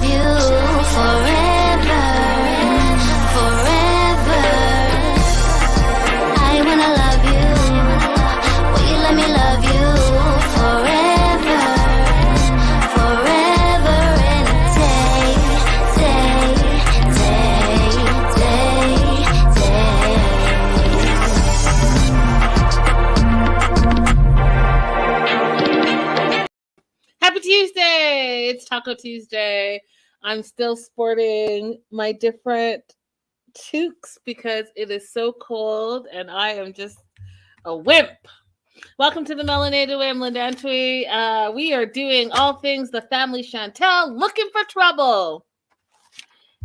love you forever, forever. I wanna love you. Will you let me love you forever, forever and a day, day, day, day, day. Happy Tuesday! It's Taco Tuesday. I'm still sporting my different toques because it is so cold and I am just a wimp. Welcome to the Melanated Way. I'm Linda Antwi. We are doing all things the family Chantel, looking for trouble.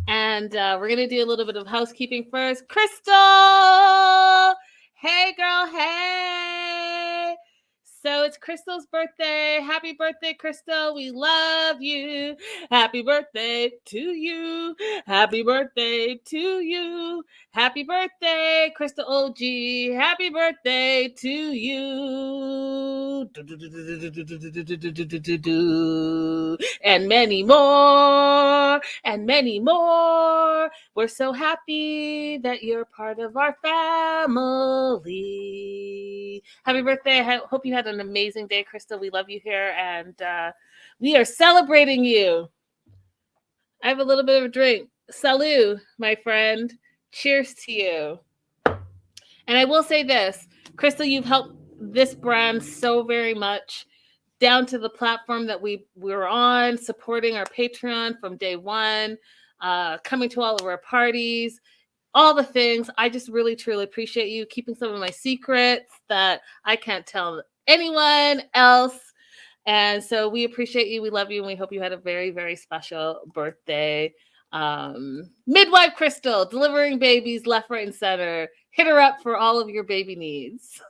And we're going to do a little bit of housekeeping first. Crystal! Hey, girl, hey! So it's Crystal's birthday. Happy birthday, Crystal. We love you. Happy birthday to you. Happy birthday to you. Happy birthday, Crystal OG. Happy birthday to you. And many more. And many more. We're so happy that you're part of our family. Happy birthday. I hope you had an amazing day, Crystal. We love you here, and we are celebrating you. I have a little bit of a drink. Salut, my friend. Cheers to you. And I will say this, Crystal, you've helped this brand so very much, down to the platform that we're on, supporting our Patreon from day one, coming to all of our parties, all the things. I just really, truly appreciate you keeping some of my secrets that I can't tell anyone else. And so we appreciate you. We love you. And we hope you had a very, very special birthday. Midwife Crystal, delivering babies left, right, and center. Hit her up for all of your baby needs.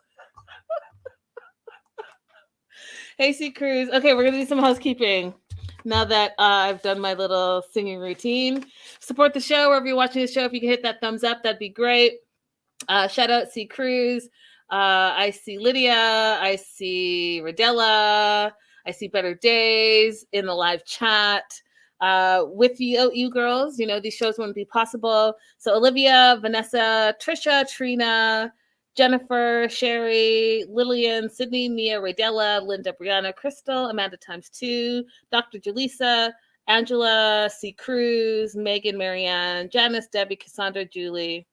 Hey, C. Cruz. Okay, we're going to do some housekeeping. Now that I've done my little singing routine. Support the show wherever you're watching the show. If you can hit that thumbs up, that'd be great. Shout out C. Cruz. I see Lydia. I see Rodella. I see Better Days in the live chat. With you girls, you know, these shows wouldn't be possible. So Olivia, Vanessa, Trisha, Trina, Jennifer, Sherry, Lillian, Sydney, Mia, Raydella, Linda, Brianna, Crystal, Amanda ×2, Dr. Jaleesa, Angela, C. Cruz, Megan, Marianne, Janice, Debbie, Cassandra, Judy,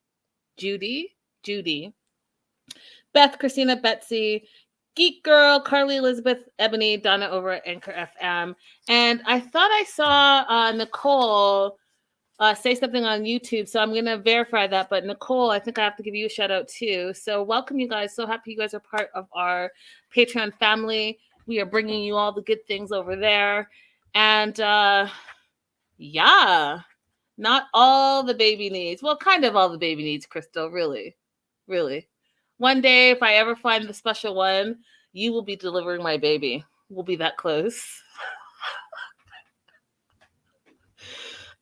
Beth, Christina, Betsy, Geek Girl, Carly, Elizabeth, Ebony, Donna over at Anchor FM. And I thought I saw Nicole say something on YouTube, so I'm going to verify that. But Nicole, I think I have to give you a shout out too. So welcome, you guys. So happy you guys are part of our Patreon family. We are bringing you all the good things over there. And yeah, not all the baby needs. Well, kind of all the baby needs, Crystal, really. Really. One day, if I ever find the special one, you will be delivering my baby. We'll be that close.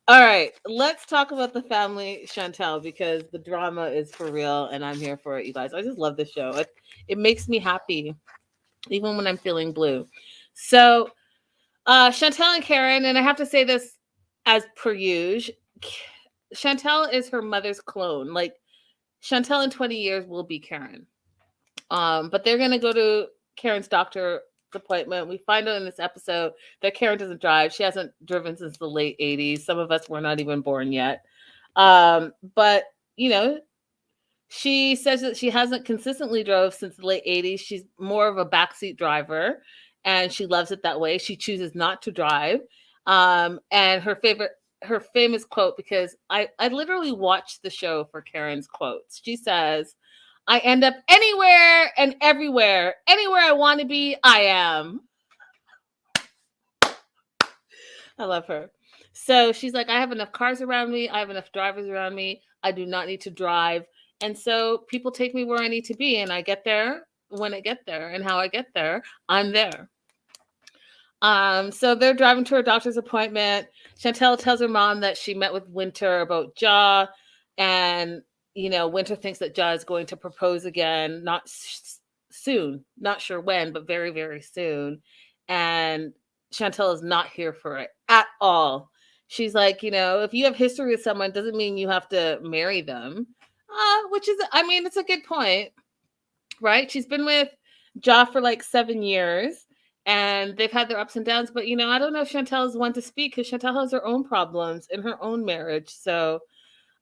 All right, let's talk about the family Chantel, because the drama is for real and I'm here for it, you guys. I just love this show. It makes me happy, even when I'm feeling blue. So Chantel and Karen, and I have to say this as per usual, Chantel is her mother's clone. Like, Chantel in 20 years will be Karen. But they're going to go to Karen's doctor appointment. We find out in this episode that Karen doesn't drive. She hasn't driven since the late 80s. Some of us were not even born yet. But, you know, she says that she hasn't consistently drove since the late 80s. She's more of a backseat driver, and she loves it that way. She chooses not to drive. And her famous quote, because I literally watched the show for Karen's quotes. She says, "I end up anywhere and everywhere. Anywhere I want to be, I am." I love her. So she's like, I have enough cars around me. I have enough drivers around me. I do not need to drive. And so people take me where I need to be. And I get there when I get there. And how I get there, I'm there. So they're driving to her doctor's appointment. Chantel tells her mom that she met with Winter about Jah, and you know, Winter thinks that Jah is going to propose again, not soon, not sure when, but very, very soon. And Chantel is not here for it at all. She's like, if you have history with someone, doesn't mean you have to marry them. Which is, I mean, it's a good point, right? She's been with Jah for like 7 years, and they've had their ups and downs. But I don't know if Chantel is one to speak, because Chantel has her own problems in her own marriage. So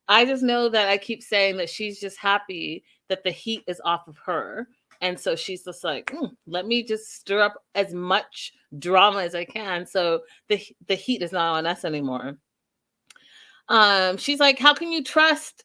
I just know that I keep saying that she's just happy that the heat is off of her. And so she's just like, let me just stir up as much drama as I can, so the heat is not on us anymore. She's like, how can you trust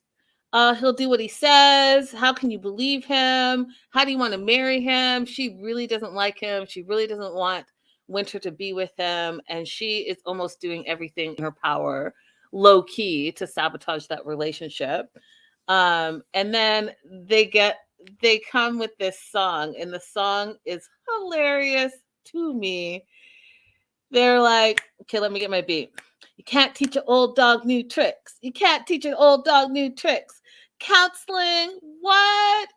he'll do what he says? How can you believe him? How do you want to marry him? She really doesn't like him. She really doesn't want Winter to be with him. And she is almost doing everything in her power, low key, to sabotage that relationship. And then they come with this song, and the song is hilarious to me. They're like, okay, let me get my beat. You can't teach an old dog new tricks. You can't teach an old dog new tricks. Counseling? What?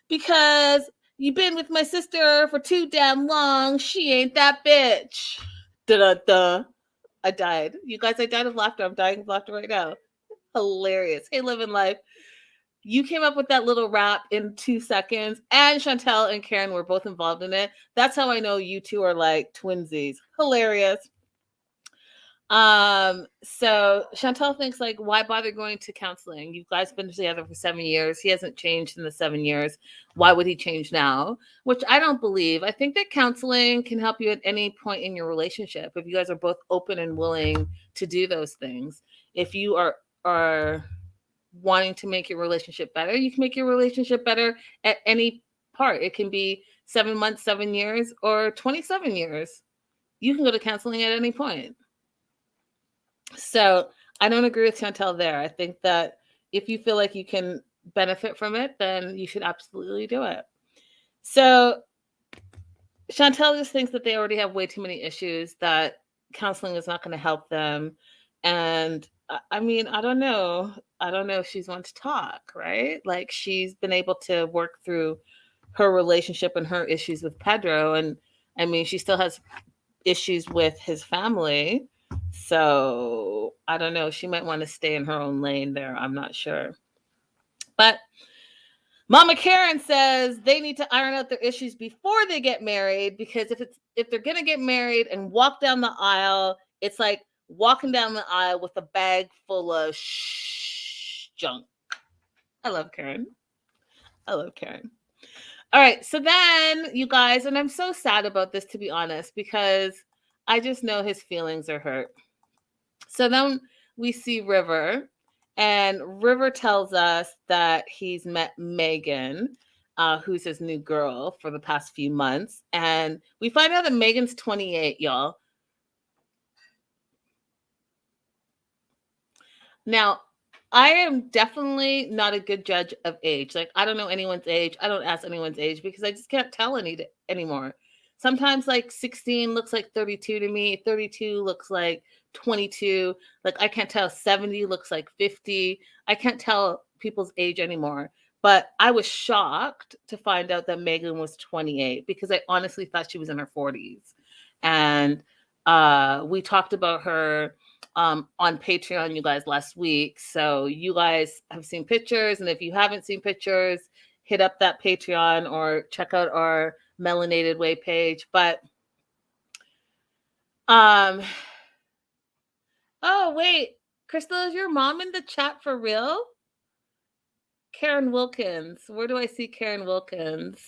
Because you've been with my sister for too damn long. She ain't that bitch. Da-da-da. I died. You guys, I died of laughter. I'm dying of laughter right now. Hilarious. Hey, living life. You came up with that little rap in 2 seconds, and Chantel and Karen were both involved in it. That's how I know you two are like twinsies. Hilarious. So Chantel thinks, like, why bother going to counseling? You guys been together for 7 years. He hasn't changed in the 7 years. Why would he change now? Which I don't believe. I think that counseling can help you at any point in your relationship if you guys are both open and willing to do those things. If you are wanting to make your relationship better, you can make your relationship better at any part. It can be 7 months, 7 years, or 27 years. You can go to counseling at any point. So I don't agree with Chantel there. I think that if you feel like you can benefit from it, then you should absolutely do it. So Chantel just thinks that they already have way too many issues, that counseling is not going to help them. And I mean, I don't know. I don't know if she's one to talk, right? Like, she's been able to work through her relationship and her issues with Pedro. And I mean, she still has issues with his family. So I don't know. She might want to stay in her own lane there. I'm not sure. But Mama Karen says they need to iron out their issues before they get married, because if they're gonna get married and walk down the aisle, it's like walking down the aisle with a bag full of junk. I love Karen. I love Karen. All right, so then you guys, and I'm so sad about this, to be honest, because I just know his feelings are hurt. So then we see River, and River tells us that he's met Megan, who's his new girl for the past few months. And we find out that Megan's 28, y'all. Now, I am definitely not a good judge of age. Like, I don't know anyone's age. I don't ask anyone's age because I just can't tell anymore. Sometimes like 16 looks like 32 to me. 32 looks like 22. Like, I can't tell. 70 looks like 50. I can't tell people's age anymore. But I was shocked to find out that Megan was 28, because I honestly thought she was in her 40s. And we talked about her on Patreon, you guys, last week. So you guys have seen pictures. And if you haven't seen pictures, hit up that Patreon or check out our Melanated Way page. But oh wait, Crystal, is your mom in the chat for real? Karen Wilkins. Where do I see Karen Wilkins?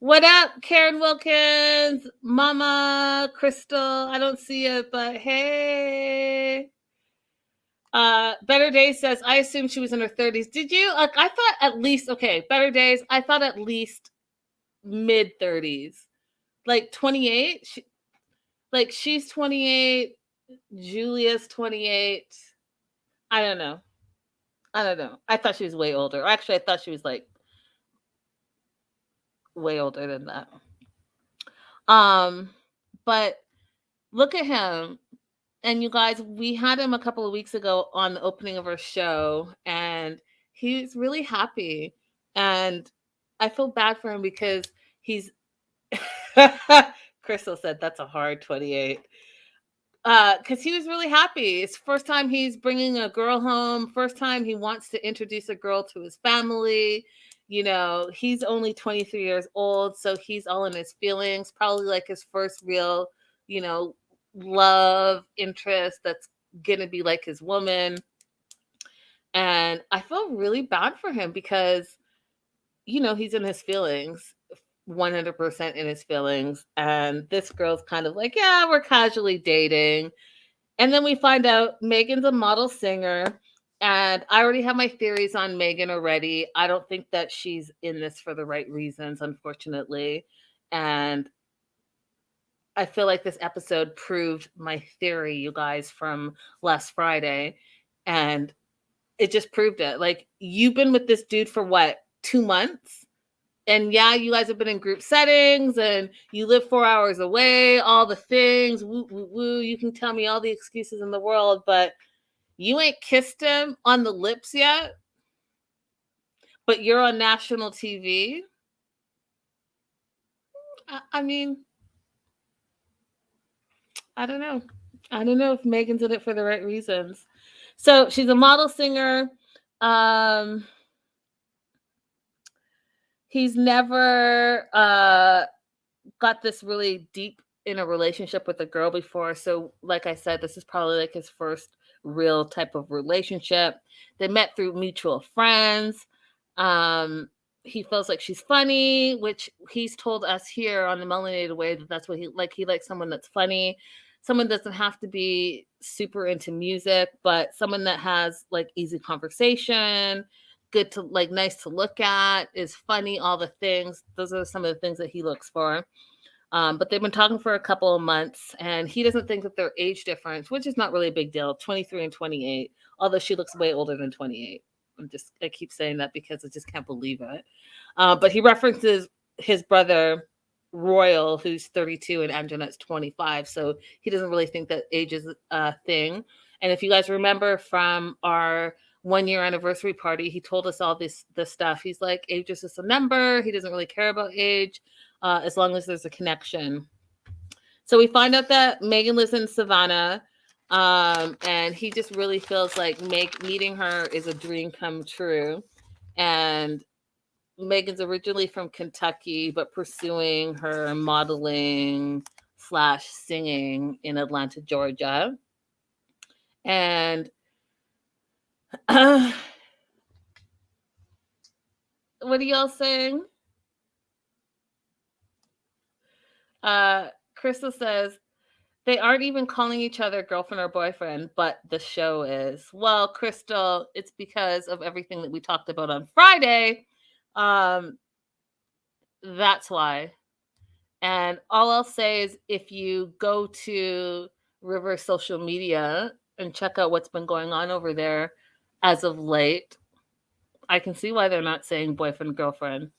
What up, Karen Wilkins? Mama, Crystal. I don't see it, but hey. Better Days says, I assumed she was in her 30s. Did you? Like, I thought at least, okay, Better Days, I thought at least mid 30s. Like 28? She's 28, Julia's 28. I don't know. I thought she was way older. Actually, I thought she was like way older than that. But look at him. And you guys, we had him a couple of weeks ago on the opening of our show, and he's really happy. And I feel bad for him because he's Crystal said that's a hard 28. Because he was really happy. It's first time he's bringing a girl home. First time he wants to introduce a girl to his family. You know, he's only 23 years old, so he's all in his feelings. Probably like his first real, you know, love interest that's gonna be like his woman. And I feel really bad for him because, you know, he's in his feelings. 100% in his feelings, and this girl's kind of like, yeah, we're casually dating. And then we find out Megan's a model singer. And I already have my theories on Megan already. I don't think that she's in this for the right reasons, unfortunately. And I feel like this episode proved my theory, you guys, from last Friday. And it just proved it. Like, you've been with this dude for what, 2 months? And yeah, you guys have been in group settings and you live 4 hours away, all the things, woo, woo, woo. You can tell me all the excuses in the world, but you ain't kissed him on the lips yet, but you're on national TV. I mean, I don't know. I don't know if Megan's in it for the right reasons. So she's a model singer. Um, he's never got this really deep in a relationship with a girl before. So, like I said, this is probably like his first real type of relationship. They met through mutual friends. Um, he feels like she's funny, which he's told us here on the Melanated Way that that's what he like. He likes someone that's funny. Someone doesn't have to be super into music, but someone that has like easy conversation, good to like, nice to look at, is funny, all the things. Those are some of the things that he looks for. But they've been talking for a couple of months, and he doesn't think that their age difference, which is not really a big deal, 23 and 28, although she looks way older than 28. I keep saying that because I just can't believe it. But he references his brother, Royal, who's 32, and Anjanette's 25. So he doesn't really think that age is a thing. And if you guys remember from our 1 year anniversary party, he told us all this stuff. He's like, age is just a number. He doesn't really care about age. As long as there's a connection. So we find out that Megan lives in Savannah, and he just really feels like meeting her is a dream come true. And Megan's originally from Kentucky, but pursuing her modeling / singing in Atlanta, Georgia. And what are y'all saying? Crystal says, they aren't even calling each other girlfriend or boyfriend, but the show is. Well, Crystal, it's because of everything that we talked about on Friday. That's why. And all I'll say is if you go to River's social media and check out what's been going on over there as of late, I can see why they're not saying boyfriend, girlfriend.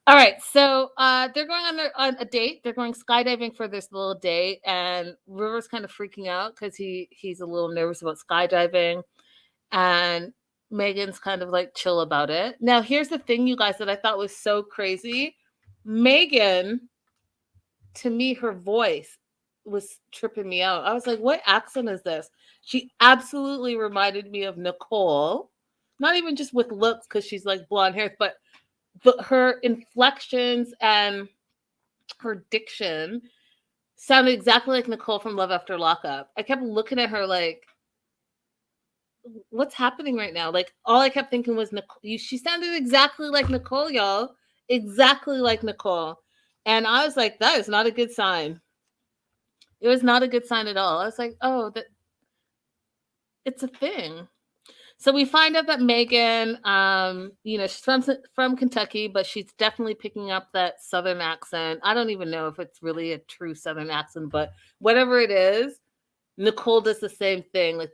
All right, so they're going on a date. They're going skydiving for this little date, and River's kind of freaking out because he's a little nervous about skydiving, and Megan's kind of like chill about it. Now, here's the thing, you guys, that I thought was so crazy. Megan, to me, her voice was tripping me out. I was like, what accent is this? She absolutely reminded me of Nicole, not even just with looks because she's like blonde hair, but her inflections and her diction sounded exactly like Nicole from Love After Lockup. I kept looking at her like, what's happening right now? Like, all I kept thinking was Nicole. She sounded exactly like Nicole, y'all. Exactly like Nicole. And I was like, that is not a good sign. It was not a good sign at all. I was like, oh, it's a thing. So we find out that Megan, she's from Kentucky, but she's definitely picking up that Southern accent. I don't even know if it's really a true Southern accent, but whatever it is, Nicole does the same thing. Like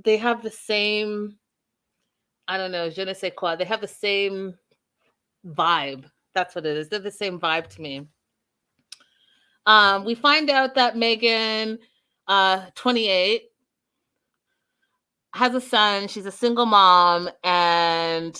they have the same, I don't know, je ne sais quoi. They have the same vibe. That's what it is. They're the same vibe to me. We find out that Megan, 28, has a son. She's a single mom, and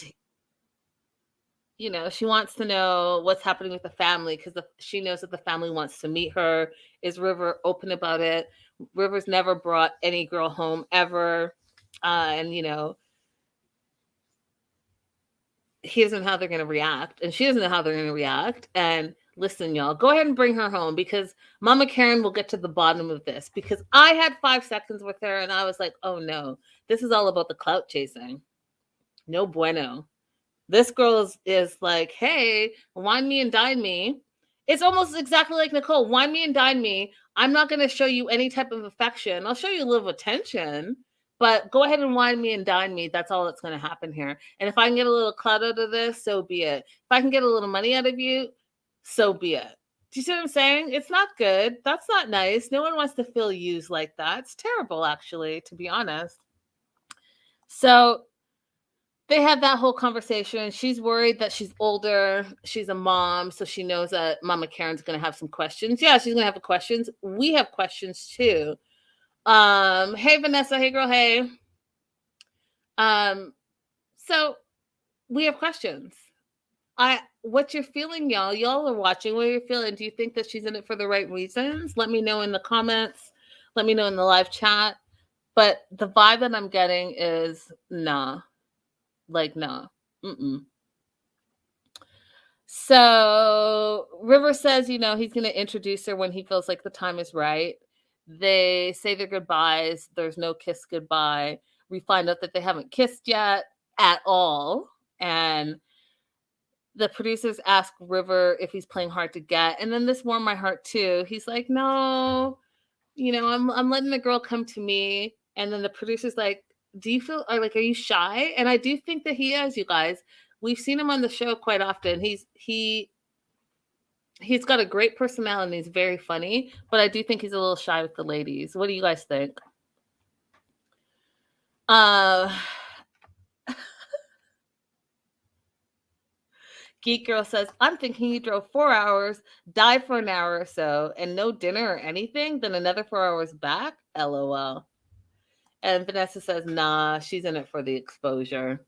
she wants to know what's happening with the family because she knows that the family wants to meet her is River open about it. River's never brought any girl home ever. And, you know, he doesn't know how they're going to react, and she doesn't know how they're going to react. And listen, y'all, go ahead and bring her home, because Mama Karen will get to the bottom of this, because I had 5 seconds with her and I was like, oh no, this is all about the clout chasing. No bueno. This girl is like, hey, wine me and dine me. It's almost exactly like Nicole. Wine me and dine me. I'm not going to show you any type of affection. I'll show you a little attention, but go ahead and wine me and dine me. That's all that's going to happen here. And if I can get a little clout out of this, so be it. If I can get a little money out of you, so be it. Do you see what I'm saying? It's not good. That's not nice. No one wants to feel used like that. It's terrible, actually, to be honest. So they had that whole conversation. She's worried that she's older. She's a mom, so she knows that Mama Karen's going to have some questions. Yeah, she's going to have questions. We have questions too. Hey Vanessa, hey girl, hey. So we have questions. What you're feeling, y'all? Y'all are watching. What you're feeling? Do you think that she's in it for the right reasons? Let me know in the comments. Let me know in the live chat. But the vibe that I'm getting is nah. Like, no. Mm-mm. So River says, you know, he's going to introduce her when he feels like the time is right. They say their goodbyes. There's no kiss goodbye. We find out that they haven't kissed yet at all. And the producers ask River if he's playing hard to get. And then this warmed my heart too. He's like, no, you know, I'm letting the girl come to me. And then the producer's like, do you feel are you shy? And I do think that he is, you guys. We've seen him on the show quite often. He's got a great personality. He's very funny, but I do think he's a little shy with the ladies. What do you guys think? Geek Girl says, I'm thinking he drove 4 hours, died for an hour or so, and no dinner or anything, then another 4 hours back? LOL. And Vanessa says, nah, she's in it for the exposure.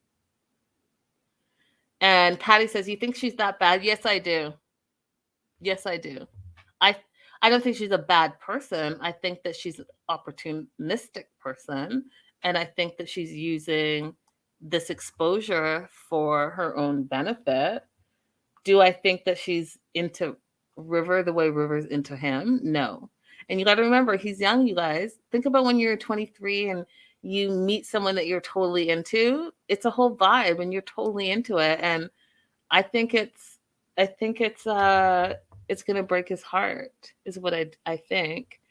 And Patty says, you think she's that bad? Yes, I do. Yes, I do. I don't think she's a bad person. I think that she's an opportunistic person. And I think that she's using this exposure for her own benefit. Do I think that she's into River the way River's into him? No. And you got to remember, he's young, you guys. Think about when you're 23 and you meet someone that you're totally into. It's a whole vibe and you're totally into it. And I think it's going to break his heart is what I think.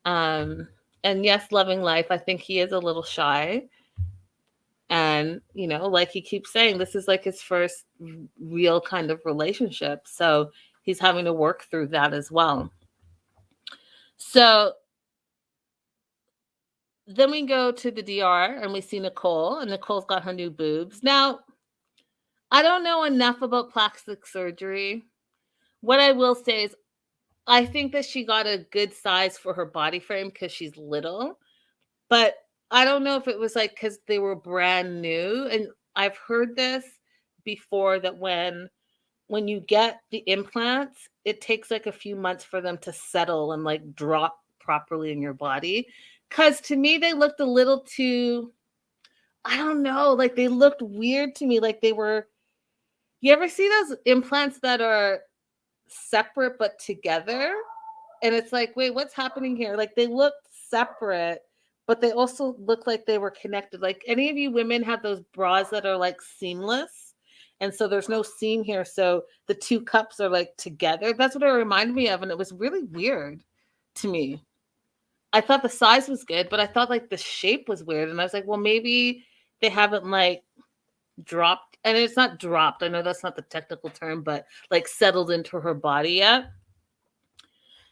And yes, loving life. I think he is a little shy. And, you know, like he keeps saying, this is like his first real kind of relationship. So he's having to work through that as well. So then we go to the DR and we see Nicole, and Nicole's got her new boobs. Now, I don't know enough about plastic surgery. What I will say is I think that she got a good size for her body frame because she's little. But I don't know if it was like because they were brand new. And I've heard this before that when you get the implants, it takes like a few months for them to settle and like drop properly in your body. Because to me, they looked a little too, I don't know, like they looked weird to me. Like they were, you ever see those implants that are separate but together? And it's like, wait, what's happening here? Like they looked separate, but they also look like they were connected. Like any of you women have those bras that are like seamless. And so there's no seam here. So the two cups are like together. That's what it reminded me of. And it was really weird to me. I thought the size was good, but I thought like the shape was weird. And I was like, well, maybe they haven't like dropped. And it's not dropped. I know that's not the technical term, but like settled into her body yet.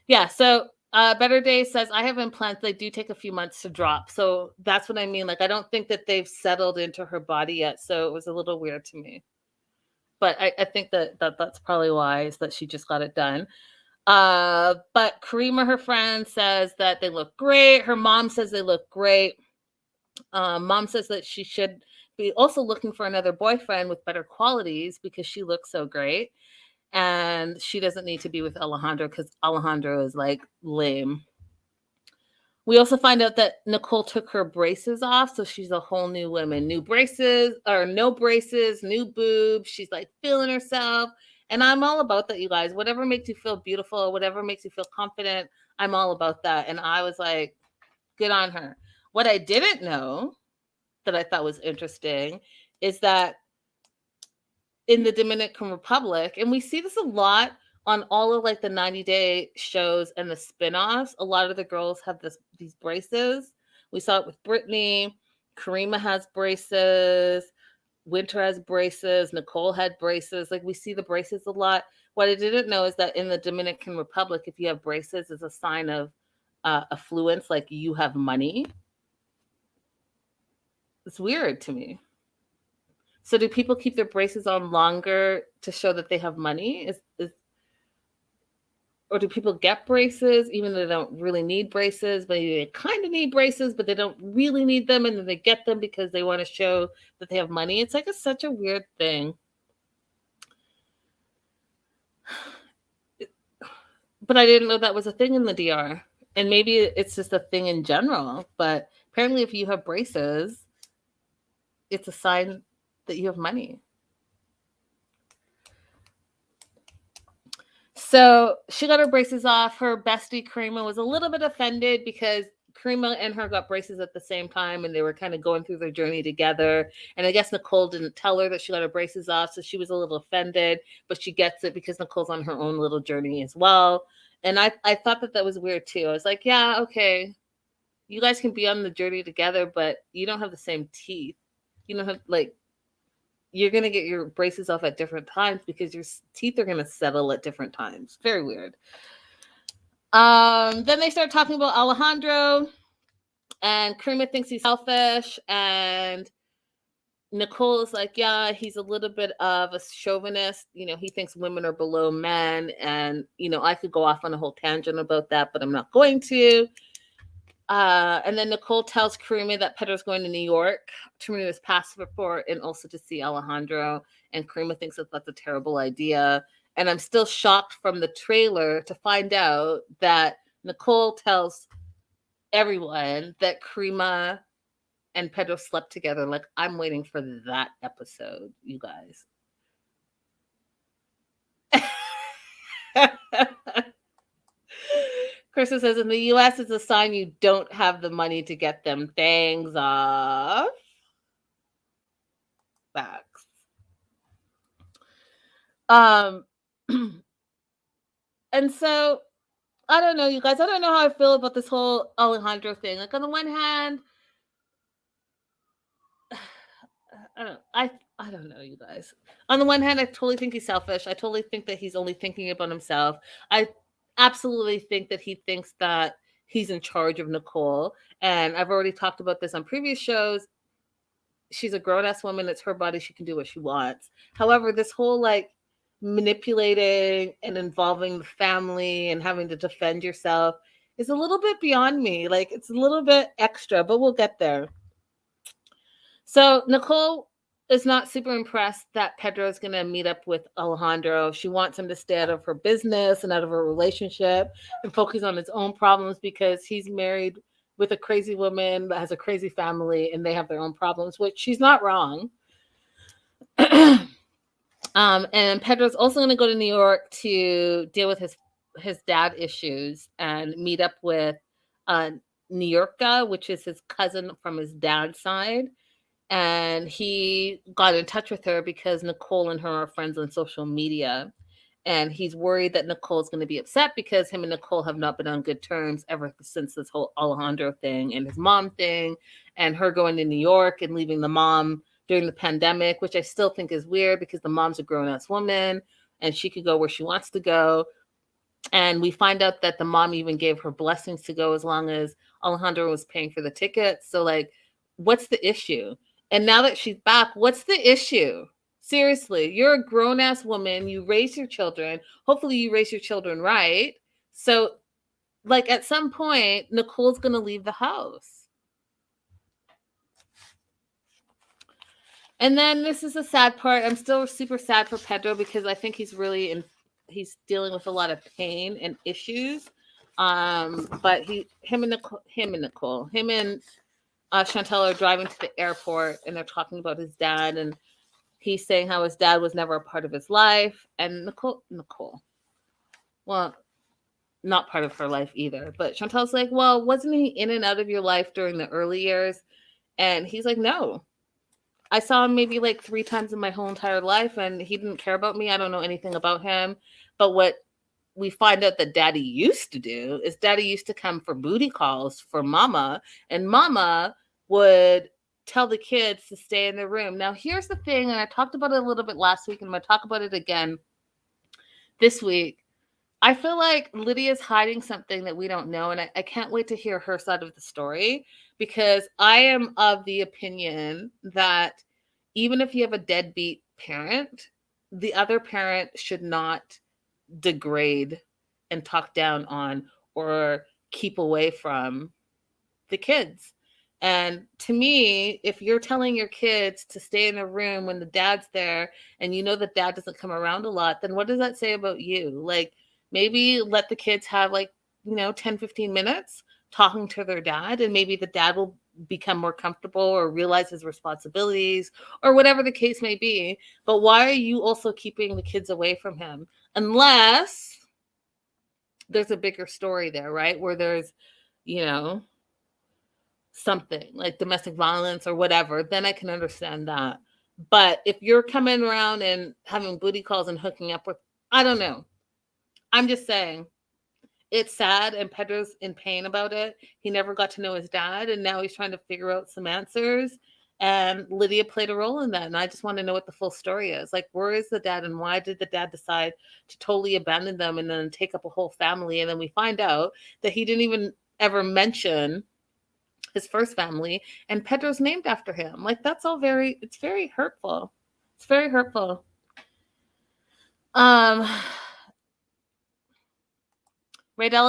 Yeah. So Better Day says, I have implants. They do take a few months to drop. So that's what I mean. Like, I don't think that they've settled into her body yet. So it was a little weird to me. But I think that's probably why is that she just got it done. But Crema, her friend, says that they look great. Her mom says they look great. Mom says that she should be also looking for another boyfriend with better qualities because she looks so great. and she doesn't need to be with Alejandro because Alejandro is like lame. We also find out that Nicole took her braces off, so she's a whole new woman. New braces, or no braces, new boobs. She's like feeling herself. And I'm all about that, you guys. Whatever makes you feel beautiful, whatever makes you feel confident, I'm all about that. And I was like, good on her. What I didn't know that I thought was interesting is that in the Dominican Republic, and we see this a lot on all of like the 90-day shows and the spin-offs, a lot of the girls have these braces. We saw it with Brittany. Crema has braces. Winter has braces. Nicole had braces. Like we see the braces a lot. What I didn't know is that in the Dominican Republic, if you have braces, is a sign of affluence, like you have money. It's weird to me. So do people keep their braces on longer to show that they have money? Or do people get braces even though they don't really need braces, but they kind of need braces, but they don't really need them, and then they get them because they want to show that they have money? It's like such a weird thing. But I didn't know that was a thing in the DR. And maybe it's just a thing in general. But apparently if you have braces, it's a sign that you have money. So she got her braces off. Her bestie Crema was a little bit offended because Crema and her got braces at the same time, and they were kind of going through their journey together. And I guess Nicole didn't tell her that she got her braces off, so she was a little offended, but she gets it because Nicole's on her own little journey as well. And I thought that was weird too. I was like, yeah, okay, you guys can be on the journey together, but you don't have the same teeth. You don't have like you're going to get your braces off at different times because your teeth are going to settle at different times. Very weird. Then they start talking about Alejandro, and Crema thinks he's selfish, and Nicole is like, yeah, he's a little bit of a chauvinist. You know, he thinks women are below men, and, you know, I could go off on a whole tangent about that, but I'm not going to. And then Nicole tells Crema that Pedro's going to New York to renew his passport and also to see Alejandro. And Crema thinks that that's a terrible idea. And I'm still shocked from the trailer to find out that Nicole tells everyone that Crema and Pedro slept together. Like, I'm waiting for that episode, you guys. Krista says, in the U.S., it's a sign you don't have the money to get them things off. Facts. And so, I don't know, you guys. I don't know how I feel about this whole Alejandro thing. Like, on the one hand, I don't know, you guys. On the one hand, I totally think he's selfish. I totally think that he's only thinking about himself. I absolutely think that he thinks that he's in charge of Nicole. And I've already talked about this on previous shows. She's a grown-ass woman. It's her body. She can do what she wants. However, this whole like manipulating and involving the family and having to defend yourself is a little bit beyond me. Like, it's a little bit extra, but we'll get there. So Nicole is not super impressed that Pedro is going to meet up with Alejandro. She wants him to stay out of her business and out of her relationship and focus on his own problems because he's married with a crazy woman that has a crazy family and they have their own problems, which she's not wrong. And Pedro's also going to go to New York to deal with his dad issues and meet up with Niurka, which is his cousin from his dad's side. And he got in touch with her because Nicole and her are friends on social media. And he's worried that Nicole's going to be upset because him and Nicole have not been on good terms ever since this whole Alejandro thing and his mom thing and her going to New York and leaving the mom during the pandemic, which I still think is weird because the mom's a grown-ass woman and she could go where she wants to go. And we find out that the mom even gave her blessings to go as long as Alejandro was paying for the tickets. So, like, what's the issue? And now that she's back, what's the issue? Seriously, you're a grown-ass woman. You raise your children. Hopefully you raise your children right. So, like, at some point, Nicole's going to leave the house. And then this is the sad part. I'm still super sad for Pedro because I think he's really he's dealing with a lot of pain and issues. But him and Chantel are driving to the airport, and they're talking about his dad, and he's saying how his dad was never a part of his life, and Nicole, well, not part of her life either. But Chantel's like, well, wasn't he in and out of your life during the early years? And he's like, no. I saw him maybe like 3 times in my whole entire life, and he didn't care about me. I don't know anything about him. But what we find out that daddy used to do is daddy used to come for booty calls for mama, and mama would tell the kids to stay in their room. Now, here's the thing, and I talked about it a little bit last week, and I'm going to talk about it again this week. I feel like Lydia's hiding something that we don't know, and I can't wait to hear her side of the story, because I am of the opinion that even if you have a deadbeat parent, the other parent should not degrade and talk down on or keep away from the kids. And to me, if you're telling your kids to stay in a room when the dad's there and you know that dad doesn't come around a lot, then what does that say about you? Like, maybe let the kids have 10, 15 minutes talking to their dad, and maybe the dad will become more comfortable or realize his responsibilities or whatever the case may be. But why are you also keeping the kids away from him? Unless there's a bigger story there, right? Where there's, something like domestic violence or whatever, then I can understand that. But if you're coming around and having booty calls and hooking up with, I don't know. I'm just saying, it's sad, and Pedro's in pain about it. He never got to know his dad, and now he's trying to figure out some answers. And Lydia played a role in that. And I just want to know what the full story is. Like, where is the dad, and why did the dad decide to totally abandon them and then take up a whole family? And then we find out that he didn't even ever mention his first family, and Pedro's named after him. Like, that's all it's very hurtful. It's very hurtful. Raydella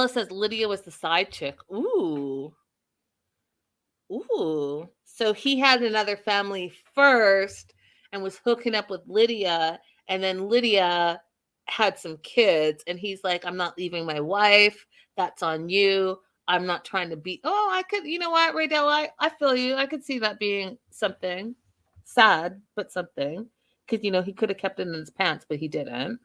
says Lydia was the side chick. Ooh. So he had another family first and was hooking up with Lydia, and then Lydia had some kids, and he's like, I'm not leaving my wife. That's on you. I'm not trying to be. Oh, I could, you know what, Raydell, I feel you. I could see that being something sad, but something, because he could have kept it in his pants, but he didn't.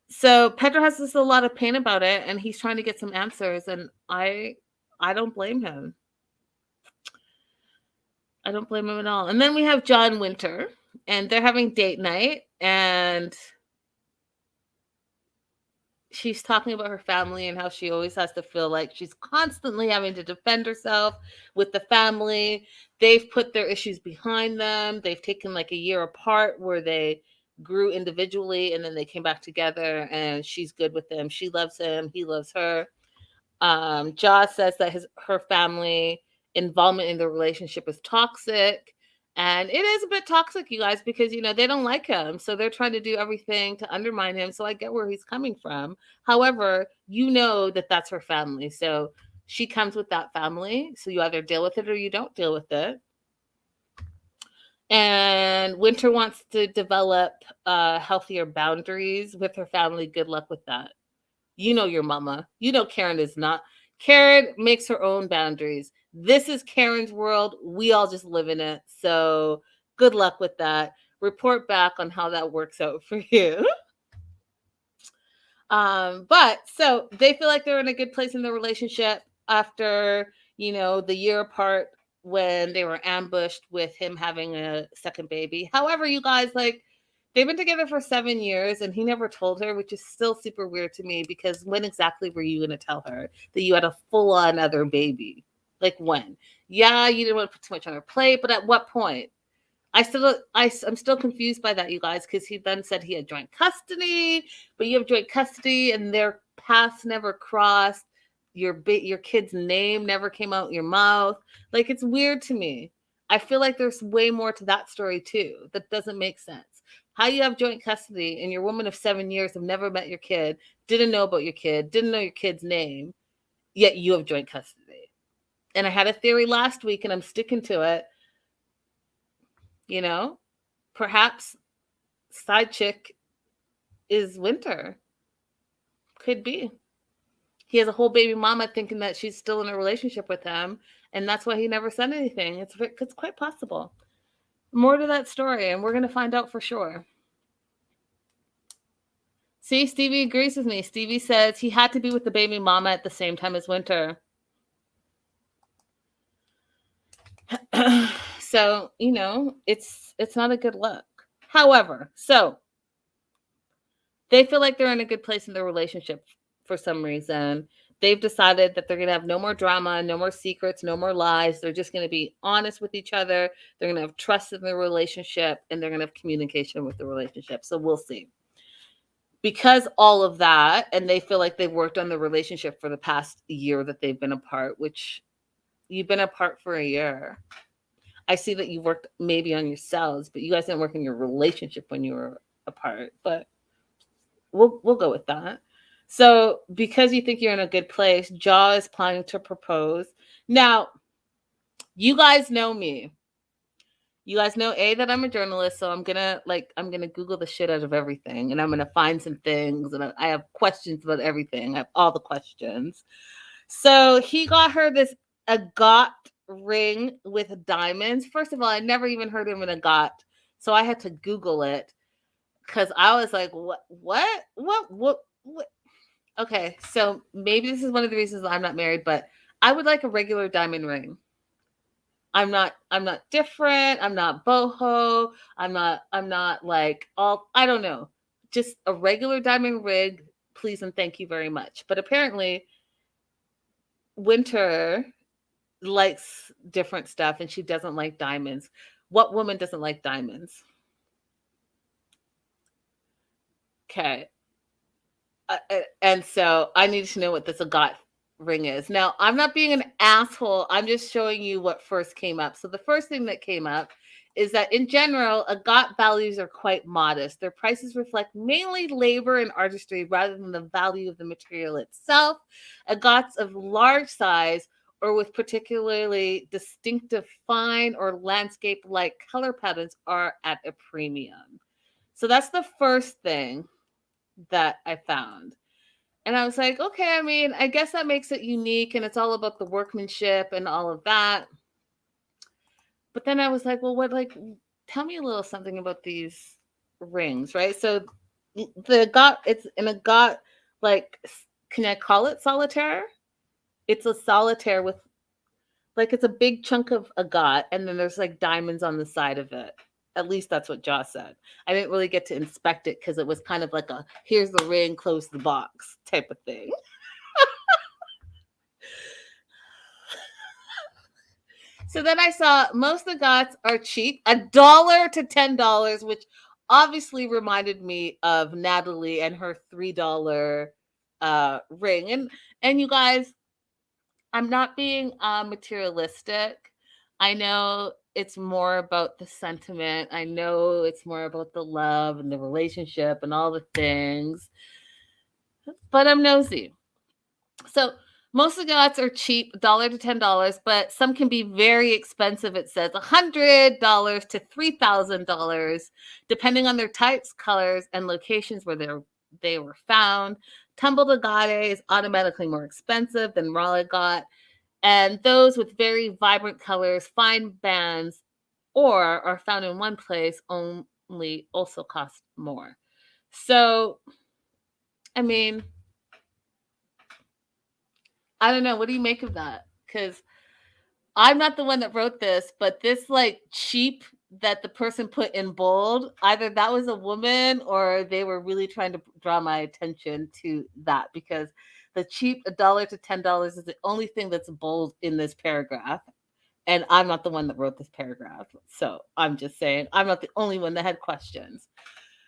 So Pedro has a lot of pain about it, and he's trying to get some answers, and I don't blame him. I don't blame him at all. And then we have Jah and Winter, and they're having date night, and she's talking about her family and how she always has to feel like she's constantly having to defend herself with the family. They've put their issues behind them. They've taken like a year apart where they grew individually, and then they came back together, and she's good with him. She loves him. He loves her. Jah says that her family involvement in the relationship is toxic. And it is a bit toxic, you guys, because, they don't like him. So they're trying to do everything to undermine him. So I get where he's coming from. However, that that's her family. So she comes with that family. So you either deal with it or you don't deal with it. And Winter wants to develop healthier boundaries with her family. Good luck with that. Your mama. Karen is not. Karen makes her own boundaries. This is Karen's world. We all just live in it. So good luck with that. Report back on how that works out for you. But so they feel like they're in a good place in the relationship after, the year apart when they were ambushed with him having a second baby. However, you guys, they've been together for 7 years, and he never told her, which is still super weird to me, because when exactly were you going to tell her that you had a full-on other baby? Like, when? Yeah, you didn't want to put too much on her plate, but at what point? I'm still confused by that, you guys, because he then said he had joint custody, but you have joint custody, and their paths never crossed. Your kid's name never came out your mouth. Like, it's weird to me. I feel like there's way more to that story, too, that doesn't make sense. How you have joint custody and your woman of 7 years have never met your kid, didn't know about your kid, didn't know your kid's name, yet you have joint custody. And I had a theory last week, and I'm sticking to it. Perhaps side chick is Winter. Could be. He has a whole baby mama thinking that she's still in a relationship with him, and that's why he never said anything. It's quite possible. More to that story, and we're gonna find out for sure. See, Stevie agrees with me. Stevie says he had to be with the baby mama at the same time as Winter. So, it's not a good look. However, so they feel like they're in a good place in their relationship for some reason. They've decided that they're going to have no more drama, no more secrets, no more lies. They're just going to be honest with each other. They're going to have trust in their relationship, and they're going to have communication with the relationship. So we'll see. Because all of that, and they feel like they've worked on the relationship for the past year that they've been apart, which you've been apart for a year. I see that you worked maybe on yourselves, but you guys didn't work in your relationship when you were apart. But we'll go with that. So because you think you're in a good place, Jah is planning to propose. Now, you guys know me. You guys know that I'm a journalist, so I'm gonna Google the shit out of everything, and I'm gonna find some things, and I have questions about everything. I have all the questions. So he got her this agate ring with diamonds. First of all, I never even heard of an agate, so I had to Google it because I was like, what? Okay, so maybe this is one of the reasons I'm not married, but I would like a regular diamond ring. I'm not different. I'm not boho. I'm not like all, I don't know. Just a regular diamond ring, please and thank you very much. But apparently Winter likes different stuff and she doesn't like diamonds. What woman doesn't like diamonds? Okay. And so I need to know what this agate ring is. Now, I'm not being an asshole. I'm just showing you what first came up. So the first thing that came up is that in general, agate values are quite modest. Their prices reflect mainly labor and artistry rather than the value of the material itself. Agates of large size or with particularly distinctive fine or landscape-like color patterns are at a premium. So that's the first thing that I found. And I was like, okay, I mean, I guess that makes it unique and it's all about the workmanship and all of that. But then I was like, well, tell me a little something about these rings, right? So it's an agate, like, can I call it solitaire? It's a solitaire with, like, it's a big chunk of agate and then there's like diamonds on the side of it. At least that's what Josh said. I didn't really get to inspect it because it was kind of like a here's the ring, close the box type of thing. So then I saw most agates are cheap, $1 to $10, which obviously reminded me of Natalie and her $3 ring. And you guys, I'm not being materialistic. I know it's more about the sentiment. I know it's more about the love and the relationship and all the things. But I'm nosy. So most agates are cheap, $1 to $10, but some can be very expensive. It says $100 to $3,000, depending on their types, colors, and locations where they were found. Tumbled agate is automatically more expensive than raw agate, and those with very vibrant colors, fine bands, or are found in one place only also cost more. So, I mean, I don't know. What do you make of that? Because I'm not the one that wrote this, but this like cheap that the person put in bold, either that was a woman or they were really trying to draw my attention to that because the cheap $1 to $10 is the only thing that's bold in this paragraph. And I'm not the one that wrote this paragraph. So I'm just saying I'm not the only one that had questions.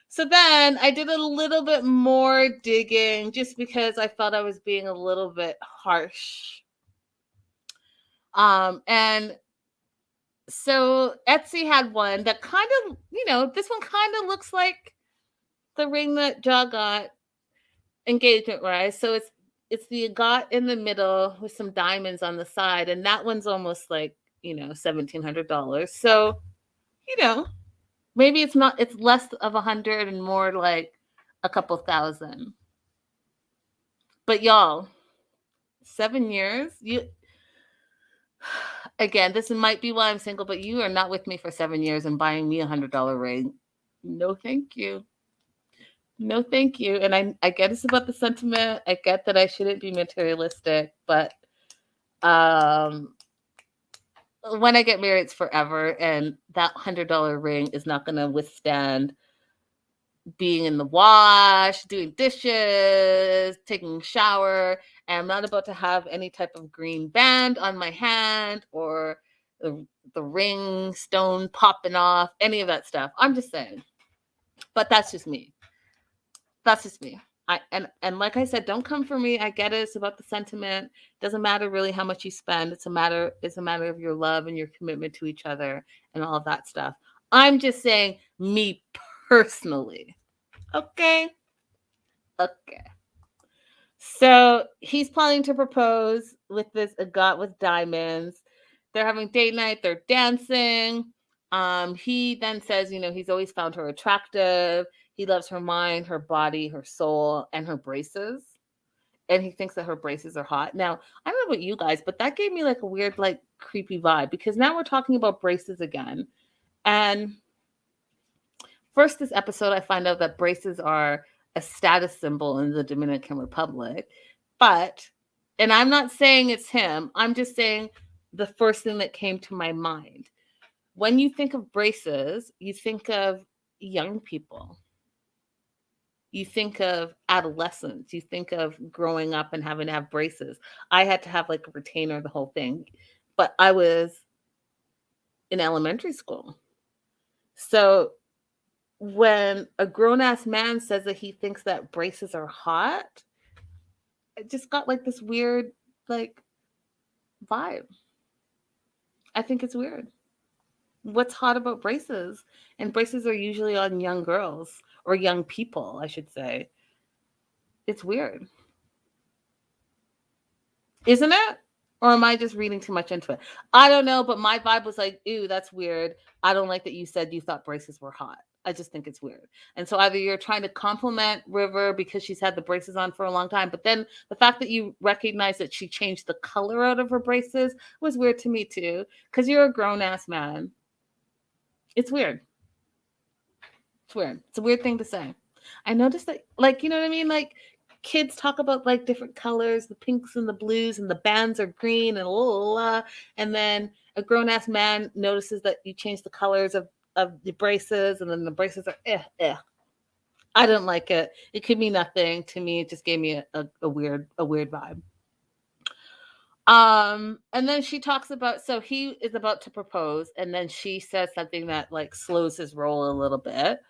So then I did a little bit more digging just because I felt I was being a little bit harsh. And so Etsy had one that kind of, this one kind of looks like the ring that Jah got engagement wise. So it's the agate in the middle with some diamonds on the side, and that one's almost like $1,700. So maybe it's less of 100 and more like a couple thousand. But y'all, 7 years, again, this might be why I'm single, but you are not with me for 7 years and buying me $100 ring. No, thank you. No, thank you. And I get it's about the sentiment. I get that I shouldn't be materialistic, but um, when I get married, it's forever, and that $100 ring is not going to withstand being in the wash, doing dishes, taking a shower, and I'm not about to have any type of green band on my hand or the ring stone popping off, any of that stuff. I'm just saying. But that's just me. That's just me. And like I said, don't come for me. I get it. It's about the sentiment. Doesn't matter really how much you spend. It's a matter of your love and your commitment to each other and all of that stuff. I'm just saying me personally. Okay. Okay. So he's planning to propose with this agat with diamonds. They're having date night. They're dancing. He then says, he's always found her attractive. He loves her mind, her body, her soul, and her braces. And he thinks that her braces are hot. Now, I don't know about you guys, but that gave me like a weird, like creepy vibe because now we're talking about braces again. And first, this episode, I find out that braces are a status symbol in the Dominican Republic. But, and I'm not saying it's him, I'm just saying the first thing that came to my mind. When you think of braces, you think of young people. You think of adolescence. You think of growing up and having to have braces. I had to have like a retainer, the whole thing. But I was in elementary school. So when a grown-ass man says that he thinks that braces are hot, it just got like this weird like vibe. I think it's weird. What's hot about braces? And braces are usually on young girls or young people, I should say. It's weird. Isn't it? Or am I just reading too much into it? I don't know, but my vibe was like, ew, that's weird. I don't like that you said you thought braces were hot. I just think it's weird. And so either you're trying to compliment River because she's had the braces on for a long time, but then the fact that you recognize that she changed the color out of her braces was weird to me too, because you're a grown-ass man. It's weird. It's weird. It's a weird thing to say. I noticed that, like, you know what I mean? Like, kids talk about like different colors, the pinks and the blues, and the bands are green and and then a grown-ass man notices that you change the colors of the braces, and then the braces are I didn't like it. It could mean nothing to me. It just gave me a weird vibe. And then she talks about, so he is about to propose, and then she says something that like slows his roll a little bit.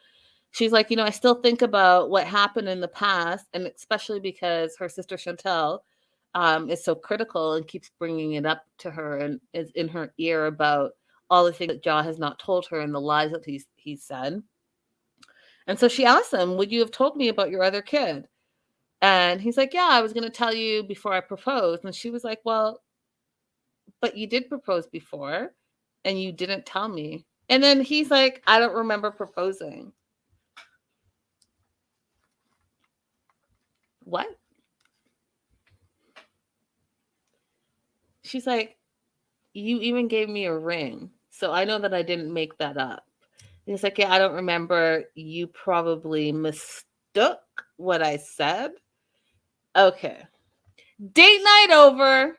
She's like, I still think about what happened in the past, and especially because her sister Chantel is so critical and keeps bringing it up to her and is in her ear about all the things that Jah has not told her and the lies that he said. And so she asks him, would you have told me about your other kid? And he's like, yeah, I was going to tell you before I proposed. And she was like, well, but you did propose before and you didn't tell me. And then he's like, I don't remember proposing. What? She's like, you even gave me a ring. So I know that I didn't make that up. And he's like, yeah, I don't remember. You probably mistook what I said. Okay. Date night over.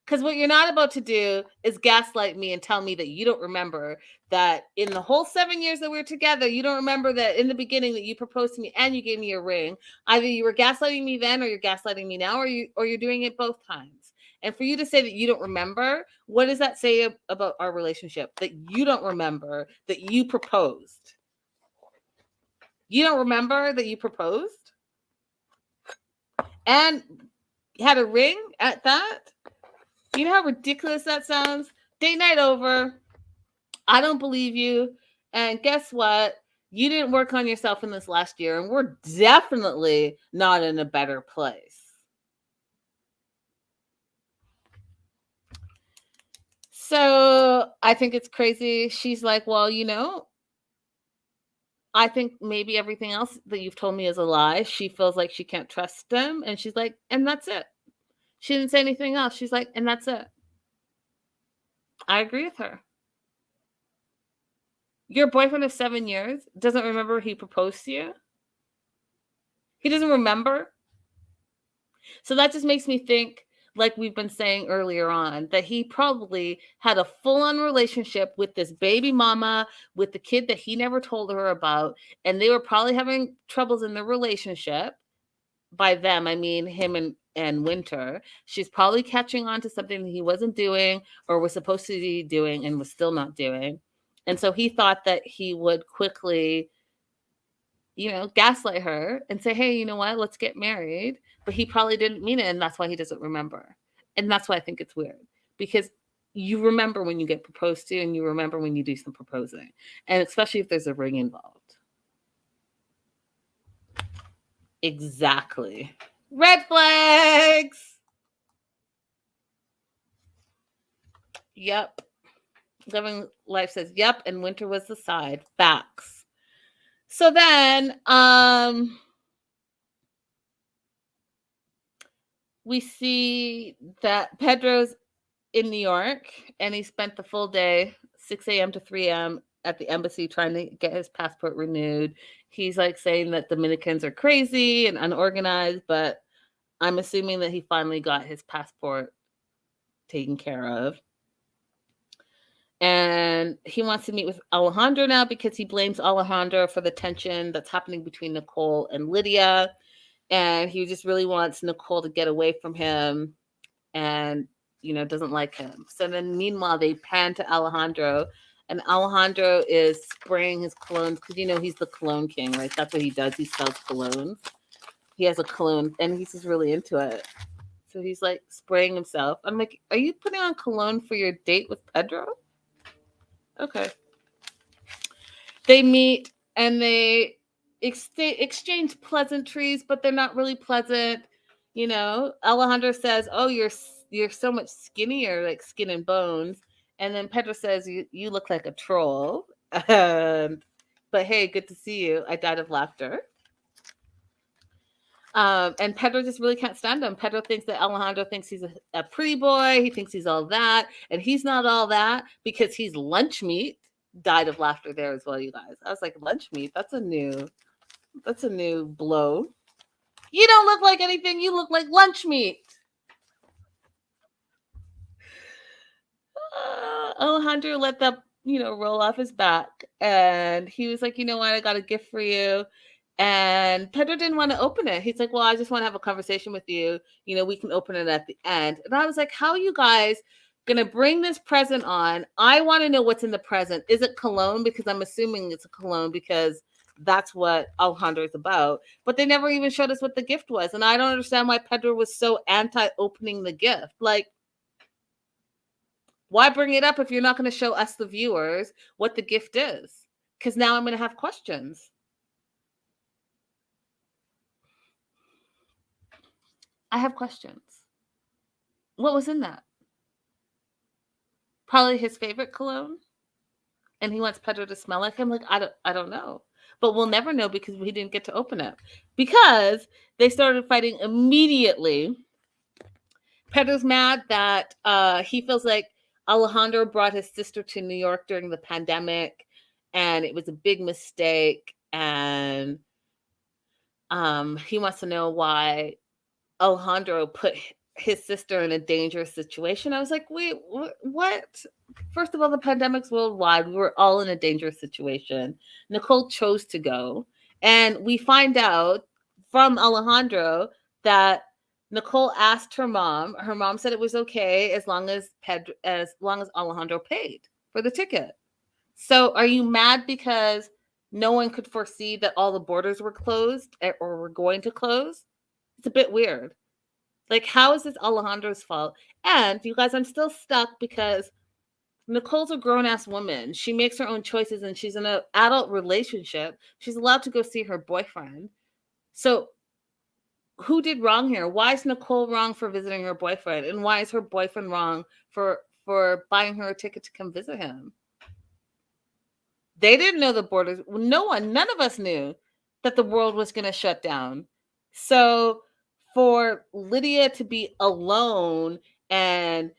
Because what you're not about to do is gaslight me and tell me that you don't remember that in the whole 7 years that we were together, you don't remember that in the beginning that you proposed to me and you gave me a ring. Either you were gaslighting me then or you're gaslighting me now, or you're doing it both times. And for you to say that you don't remember, what does that say about our relationship? That you don't remember that you proposed. You don't remember that you proposed? And had a ring at that? You know how ridiculous that sounds? Date night over. I don't believe you. And guess what? You didn't work on yourself in this last year, and we're definitely not in a better place. So I think it's crazy. She's like, well, I think maybe everything else that you've told me is a lie. She feels like she can't trust him. And she's like, and that's it. She didn't say anything else. She's like, and that's it. I agree with her. Your boyfriend of 7 years doesn't remember he proposed to you? He doesn't remember? So that just makes me think, like we've been saying earlier on, that he probably had a full-on relationship with this baby mama, with the kid that he never told her about, and they were probably having troubles in their relationship. By them, I mean him and Winter. She's probably catching on to something that he wasn't doing or was supposed to be doing and was still not doing. And so he thought that he would quickly, gaslight her and say, hey, you know what, let's get married. But he probably didn't mean it. And that's why he doesn't remember. And that's why I think it's weird, because you remember when you get proposed to and you remember when you do some proposing. And especially if there's a ring involved. Exactly. Red flags. Yep. Living Life says, yep, and Winter was the side. Facts. So then, we see that Pedro's in New York, and he spent the full day, 6 a.m. to 3 a.m. at the embassy trying to get his passport renewed. He's like saying that Dominicans are crazy and unorganized, but I'm assuming that he finally got his passport taken care of. And he wants to meet with Alejandro now because he blames Alejandro for the tension that's happening between Nicole and Lydia. And he just really wants Nicole to get away from him and, doesn't like him. So then meanwhile, they pan to Alejandro, and Alejandro is spraying his colognes because, he's the cologne king, right? That's what he does. He sells colognes. He has a cologne and he's just really into it. So he's like spraying himself. I'm like, are you putting on cologne for your date with Pedro? Okay. They meet and they exchange pleasantries, but they're not really pleasant. Alejandro says, oh, you're so much skinnier, like skin and bones. And then Pedro says, you look like a troll. But hey, good to see you. I died of laughter. And Pedro just really can't stand him. Pedro thinks that Alejandro thinks he's a pretty boy. He thinks he's all that. And he's not all that because he's lunch meat. Died of laughter there as well, you guys. I was like, lunch meat? That's a new blow. You don't look like anything. You look like lunch meat. Alejandro let that, roll off his back. And he was like, you know what? I got a gift for you. And Pedro didn't want to open it. He's like, well, I just want to have a conversation with you. We can open it at the end. And I was like, how are you guys going to bring this present on? I want to know what's in the present. Is it cologne? Because I'm assuming it's a cologne because that's what Alejandro is about. But they never even showed us what the gift was. And I don't understand why Pedro was so anti-opening the gift. Like, why bring it up if you're not going to show us, the viewers, what the gift is? Because now I'm going to have questions. I have questions. What was in that? Probably his favorite cologne. And he wants Pedro to smell like him. Like, I don't know. But we'll never know because we didn't get to open it. Because they started fighting immediately. Pedro's mad that he feels like Alejandro brought his sister to New York during the pandemic. And it was a big mistake. And he wants to know why Alejandro put his sister in a dangerous situation. I was like, wait, what? First of all, the pandemic's worldwide. We were all in a dangerous situation. Nicole chose to go. And we find out from Alejandro that Nicole asked her mom. Her mom said it was okay as long as Alejandro paid for the ticket. So are you mad because no one could foresee that all the borders were closed or were going to close? It's a bit weird. Like, how is this Alejandro's fault? And you guys, I'm still stuck because Nicole's a grown-ass woman. She makes her own choices and she's in an adult relationship. She's allowed to go see her boyfriend. So who did wrong here? Why is Nicole wrong for visiting her boyfriend? And why is her boyfriend wrong for buying her a ticket to come visit him? They didn't know the borders. No one, none of us knew that the world was going to shut down. So for Lydia to be alone and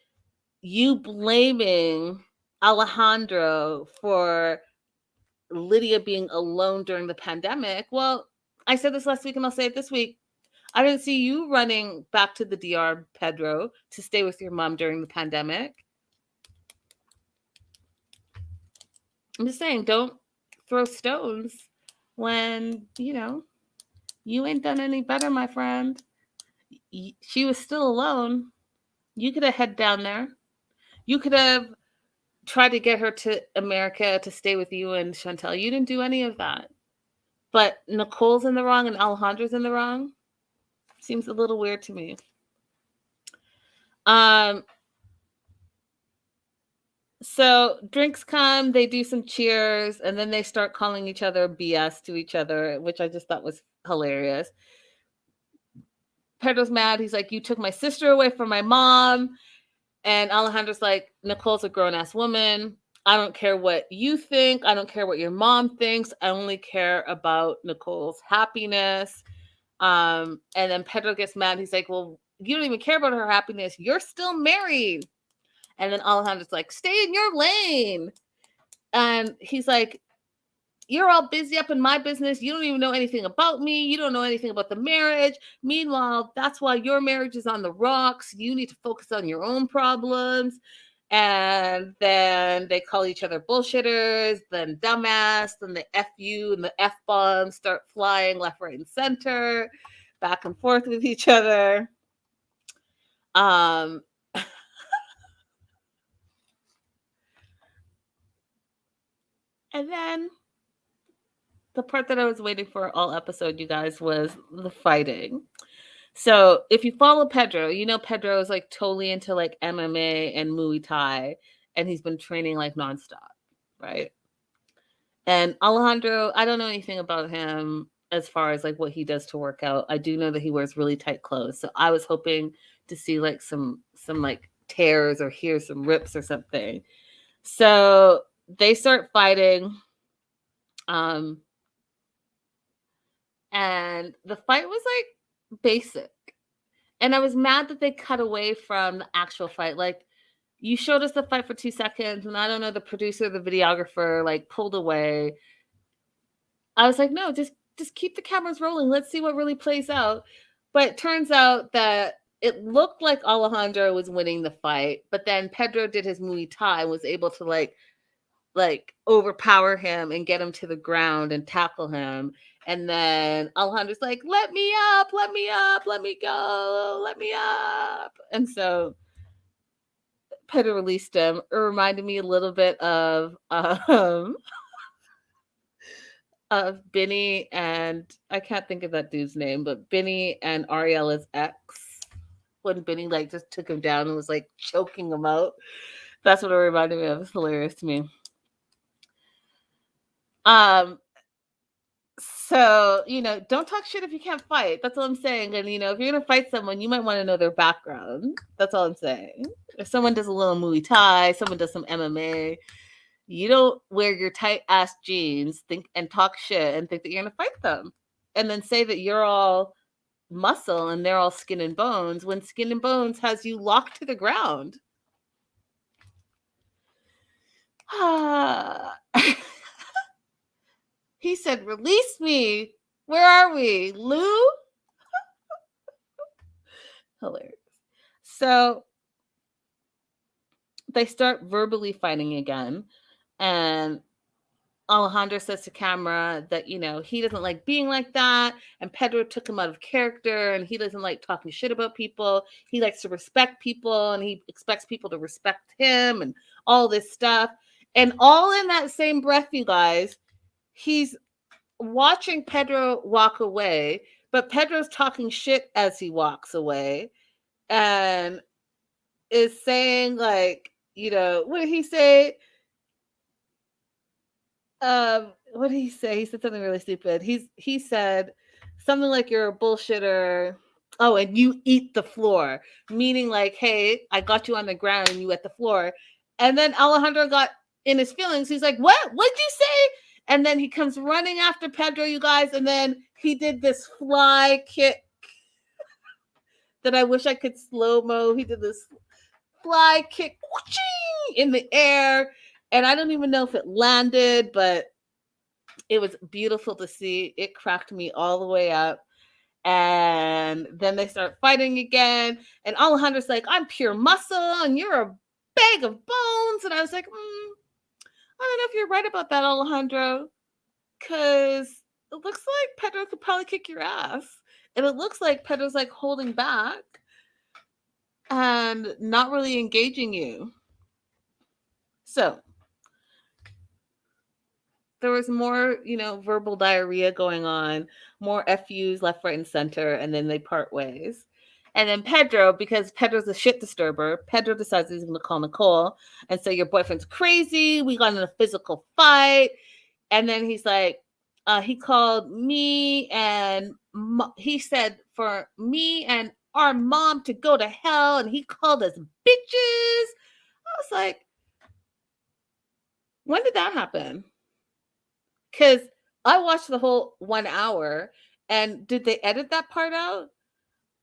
you blaming Alejandro for Lydia being alone during the pandemic, well, I said this last week and I'll say it this week. I didn't see you running back to the DR, Pedro, to stay with your mom during the pandemic. I'm just saying, don't throw stones when, you ain't done any better, my friend. She was still alone. You could have head down there. You could have tried to get her to America to stay with you and Chantel. You didn't do any of that. But Nicole's in the wrong and Alejandro's in the wrong. Seems a little weird to me. So drinks come, they do some cheers, and then they start calling each other BS to each other, which I just thought was hilarious. Pedro's mad. He's like, you took my sister away from my mom. And Alejandro's like, Nicole's a grown-ass woman. I don't care what you think. I don't care what your mom thinks. I only care about Nicole's happiness. And then Pedro gets mad. He's like, well, you don't even care about her happiness. You're still married. And then Alejandro's like, stay in your lane. And he's like, you're all busy up in my business. You don't even know anything about me. You don't know anything about the marriage. Meanwhile, that's why your marriage is on the rocks. You need to focus on your own problems. And then they call each other bullshitters, then dumbass, then the F you and the F bombs start flying left, right, and center, back and forth with each other. And then the part that I was waiting for all episode, you guys, was the fighting. So if you follow Pedro, you know Pedro is like totally into like MMA and Muay Thai, and he's been training like nonstop, right? And Alejandro, I don't know anything about him as far as like what he does to work out. I do know that he wears really tight clothes, so I was hoping to see like some like tears or hear some rips or something. So they start fighting. And the fight was like basic. And I was mad that they cut away from the actual fight. Like, you showed us the fight for 2 seconds, and I don't know, the producer, the videographer, like pulled away. I was like, no, just keep the cameras rolling. Let's see what really plays out. But it turns out that it looked like Alejandro was winning the fight, but then Pedro did his Muay Thai and was able to like overpower him and get him to the ground and tackle him. And then Alejandro's like, let me up, let me up, let me go, let me up. And so Pedro released him. It reminded me a little bit of Benny and, I can't think of that dude's name, but Benny and Ariella's ex, when Benny like just took him down and was like choking him out. That's what it reminded me of. It's hilarious to me. So, don't talk shit if you can't fight. That's all I'm saying. And, if you're going to fight someone, you might want to know their background. That's all I'm saying. If someone does a little Muay Thai, someone does some MMA, you don't wear your tight ass jeans and talk shit and think that you're going to fight them. And then say that you're all muscle and they're all skin and bones when skin and bones has you locked to the ground. He said, release me. Where are we? Lou? Hilarious. So they start verbally fighting again. And Alejandro says to camera that, he doesn't like being like that. And Pedro took him out of character and he doesn't like talking shit about people. He likes to respect people and he expects people to respect him and all this stuff. And all in that same breath, you guys, he's watching Pedro walk away, but Pedro's talking shit as he walks away and is saying like, what did he say? What did he say? He said something really stupid. He said something like, you're a bullshitter. Oh, and you eat the floor, meaning like, hey, I got you on the ground and you at the floor. And then Alejandro got in his feelings. He's like, what? What'd you say? And then he comes running after Pedro, you guys. And then he did this fly kick that I wish I could slow-mo. He did this fly kick in the air. And I don't even know if it landed, but it was beautiful to see. It cracked me all the way up. And then they start fighting again. And Alejandro's like, I'm pure muscle and you're a bag of bones. And I was like, I don't know if you're right about that, Alejandro. Because it looks like Pedro could probably kick your ass. And it looks like Pedro's like holding back and not really engaging you. So there was more, verbal diarrhea going on, more FUs left, right, and center, and then they part ways. And then Pedro, because Pedro's a shit disturber, Pedro decides he's going to call Nicole and say, your boyfriend's crazy. We got in a physical fight. And then he's like, he called me and he said for me and our mom to go to hell. And he called us bitches. I was like, when did that happen? Because I watched the whole 1 hour, and did they edit that part out?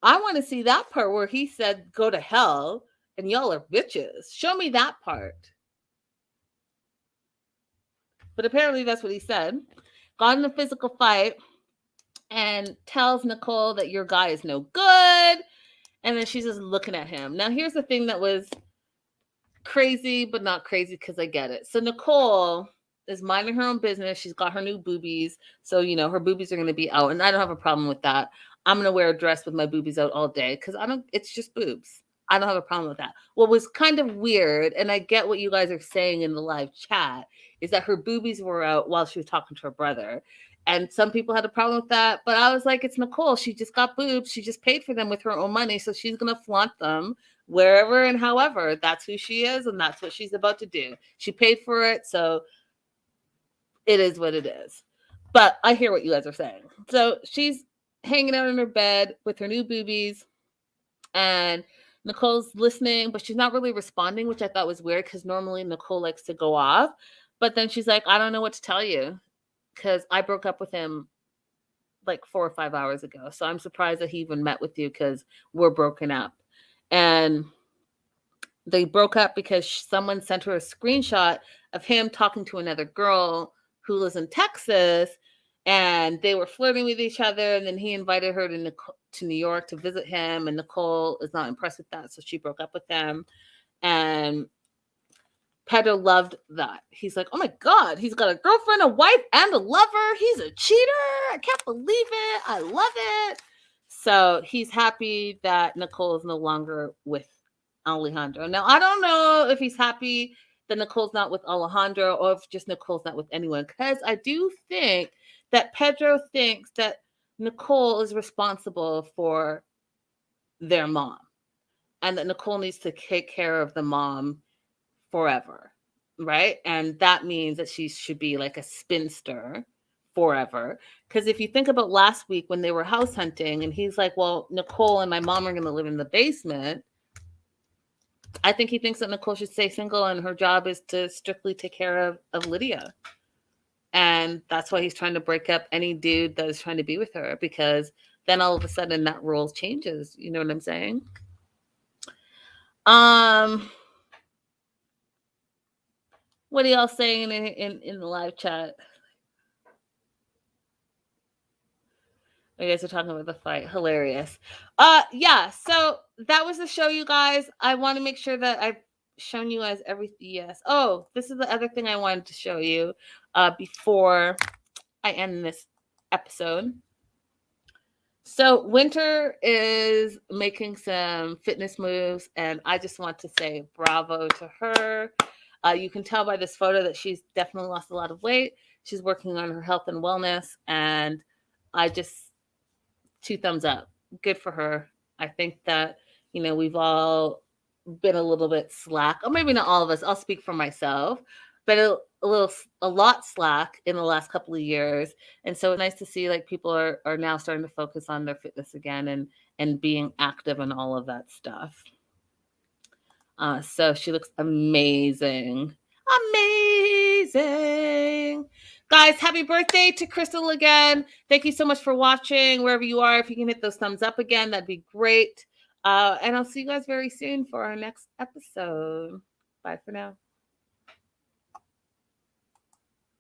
I want to see that part where he said, go to hell, and y'all are bitches. Show me that part. But apparently that's what he said. Got in a physical fight and tells Nicole that your guy is no good. And then she's just looking at him. Now, here's the thing that was crazy, but not crazy because I get it. So Nicole is minding her own business. She's got her new boobies. So, her boobies are going to be out. And I don't have a problem with that. I'm going to wear a dress with my boobies out all day because it's just boobs. I don't have a problem with that. What was kind of weird, and I get what you guys are saying in the live chat, is that her boobies were out while she was talking to her brother. And some people had a problem with that. But I was like, it's Nicole. She just got boobs. She just paid for them with her own money. So she's going to flaunt them wherever and however. That's who she is. And that's what she's about to do. She paid for it. So it is what it is. But I hear what you guys are saying. So she's hanging out in her bed with her new boobies. And Nicole's listening, but she's not really responding, which I thought was weird because normally Nicole likes to go off. But then she's like, I don't know what to tell you because I broke up with him like 4 or 5 hours ago. So I'm surprised that he even met with you because we're broken up. And they broke up because someone sent her a screenshot of him talking to another girl who lives in Texas. And they were flirting with each other. And then he invited her to New York to visit him. And Nicole is not impressed with that. So she broke up with them. And Pedro loved that. He's like, oh my God, he's got a girlfriend, a wife, and a lover. He's a cheater. I can't believe it. I love it. So he's happy that Nicole is no longer with Alejandro. Now, I don't know if he's happy that Nicole's not with Alejandro or if just Nicole's not with anyone. Because I do think that Pedro thinks that Nicole is responsible for their mom and that Nicole needs to take care of the mom forever, right? And that means that she should be like a spinster forever. Because if you think about last week when they were house hunting and he's like, well, Nicole and my mom are going to live in the basement, I think he thinks that Nicole should stay single and her job is to strictly take care of Lydia. And that's why he's trying to break up any dude that is trying to be with her, because then all of a sudden that role changes. You know what I'm saying? What are y'all saying in the live chat? You guys are talking about the fight. Hilarious. Yeah, so that was the show, you guys. I want to make sure that I've shown you guys everything. Yes. Oh, this is the other thing I wanted to show you before I end this episode. So Winter is making some fitness moves, and I just want to say bravo to her. You can tell by this photo that she's definitely lost a lot of weight. She's working on her health and wellness, and I just 2 thumbs up. Good for her. I think that, we've all been a little bit slack, or maybe not all of us. I'll speak for myself, but a lot slack in the last couple of years. And so it's nice to see like people are now starting to focus on their fitness again and being active and all of that stuff. So she looks amazing. Amazing. Guys, happy birthday to Crystal again. Thank you so much for watching. Wherever you are, if you can hit those thumbs up again, that'd be great. And I'll see you guys very soon for our next episode. Bye for now.